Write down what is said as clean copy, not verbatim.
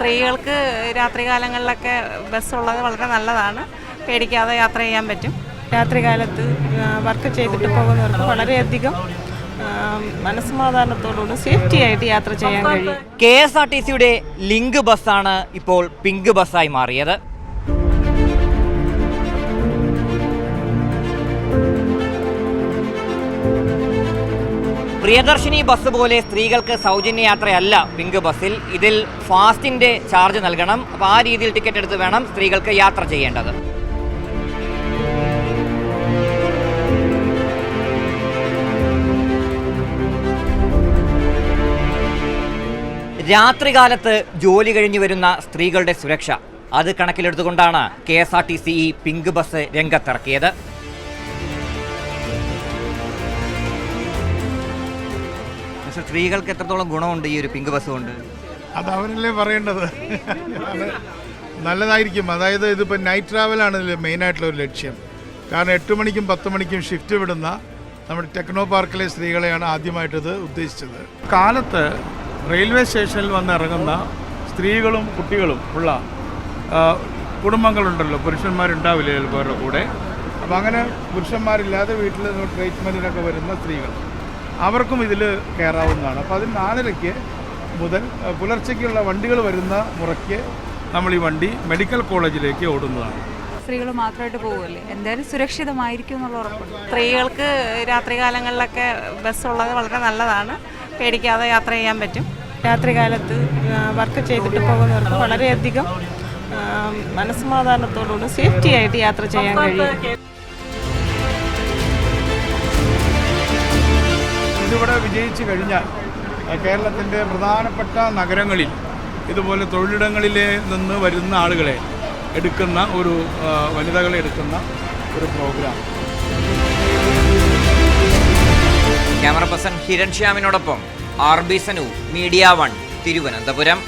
സ്ത്രീകൾക്ക് രാത്രികാലങ്ങളിലൊക്കെ ബസ്സുള്ളത് വളരെ നല്ലതാണ്. പേടിക്കാതെ യാത്ര ചെയ്യാൻ പറ്റും. രാത്രികാലത്ത് വർക്ക് ചെയ്തിട്ട് പോകുന്നവർക്ക് വളരെയധികം മനസ്സമാധാനത്തോടുകൂടി സേഫ്റ്റി ആയിട്ട് യാത്ര ചെയ്യാൻ കഴിയും. KSRTCയുടെ ലിങ്ക് ബസ്സാണ് ഇപ്പോൾ പിങ്ക് ബസ്സായി മാറിയത്. പ്രിയദർശിനി ബസ് പോലെ സ്ത്രീകൾക്ക് സൗജന്യ യാത്രയല്ല പിങ്ക് ബസ്സിൽ. ഇതിൽ ഫാസ്റ്റിന്റെ ചാർജ് നൽകണം. അപ്പോൾ ആ രീതിയിൽ ടിക്കറ്റ് എടുത്ത് വേണം സ്ത്രീകൾക്ക് യാത്ര ചെയ്യേണ്ടത്. രാത്രികാലത്ത് ജോലി കഴിഞ്ഞു വരുന്ന സ്ത്രീകളുടെ സുരക്ഷ അത് കണക്കിലെടുത്തുകൊണ്ടാണ് KSRTC ഈ പിങ്ക് ബസ് രംഗത്തിറക്കിയത്. സ്ത്രീകൾക്ക് എത്രത്തോളം ഗുണമുണ്ട് ഈ ഒരു പിങ്ക് ബസ് കൊണ്ട്? അത് അവരല്ലേ പറയേണ്ടത്. അത് നല്ലതായിരിക്കും. അതായത് ഇതിപ്പോൾ നൈറ്റ് ട്രാവലാണ് ഇതിൽ മെയിനായിട്ടുള്ള ഒരു ലക്ഷ്യം. കാരണം 8 മണിക്കും 10 മണിക്കും ഷിഫ്റ്റ് വിടുന്ന നമ്മുടെ ടെക്നോ പാർക്കിലെ സ്ത്രീകളെയാണ് ആദ്യമായിട്ടിത് ഉദ്ദേശിച്ചത്. കാലത്ത് റെയിൽവേ സ്റ്റേഷനിൽ വന്ന് ഇറങ്ങുന്ന സ്ത്രീകളും കുട്ടികളും ഉള്ള കുടുംബങ്ങളുണ്ടല്ലോ, പുരുഷന്മാരുണ്ടാവില്ല ചിലപ്പോൾ കൂടെ. അപ്പോൾ അങ്ങനെ പുരുഷന്മാരില്ലാതെ വീട്ടിൽ ട്രീറ്റ്മെൻറ്റിനൊക്കെ വരുന്ന സ്ത്രീകൾ അവർക്കും ഇതിൽ കയറാവുന്നതാണ്. അപ്പോൾ അതിന് 4:30 മുതൽ പുലർച്ചയ്ക്കുള്ള വണ്ടികൾ വരുന്ന മുറയ്ക്ക് നമ്മൾ ഈ വണ്ടി മെഡിക്കൽ കോളേജിലേക്ക് ഓടുന്നതാണ്. സ്ത്രീകൾ മാത്രമായിട്ട് പോകുമല്ലേ, എന്തായാലും സുരക്ഷിതമായിരിക്കും എന്നുള്ള ഉറപ്പുണ്ട്. സ്ത്രീകൾക്ക് രാത്രികാലങ്ങളിലൊക്കെ ബസ്സുള്ളത് വളരെ നല്ലതാണ്. പേടിക്കാതെ യാത്ര ചെയ്യാൻ പറ്റും. രാത്രികാലത്ത് വർക്ക് ചെയ്തിട്ട് പോകുന്നവർക്ക് വളരെയധികം മനസ്സമാധാനത്തോടുകൂടി സേഫ്റ്റി ആയിട്ട് യാത്ര ചെയ്യാൻ കഴിയും. ഇതിവിടെ വിജയിച്ചു കഴിഞ്ഞാൽ കേരളത്തിൻ്റെ പ്രധാനപ്പെട്ട നഗരങ്ങളിൽ ഇതുപോലെ തൊഴിലിടങ്ങളിൽ നിന്ന് വരുന്ന ആളുകളെ എടുക്കുന്ന ഒരു വനിതകളെ എടുക്കുന്ന ഒരു പ്രോഗ്രാം. ക്യാമറ പേഴ്സൺ ഹിരൺ ശ്യാമിനോടൊപ്പം RB സനു, മീഡിയ 1, തിരുവനന്തപുരം.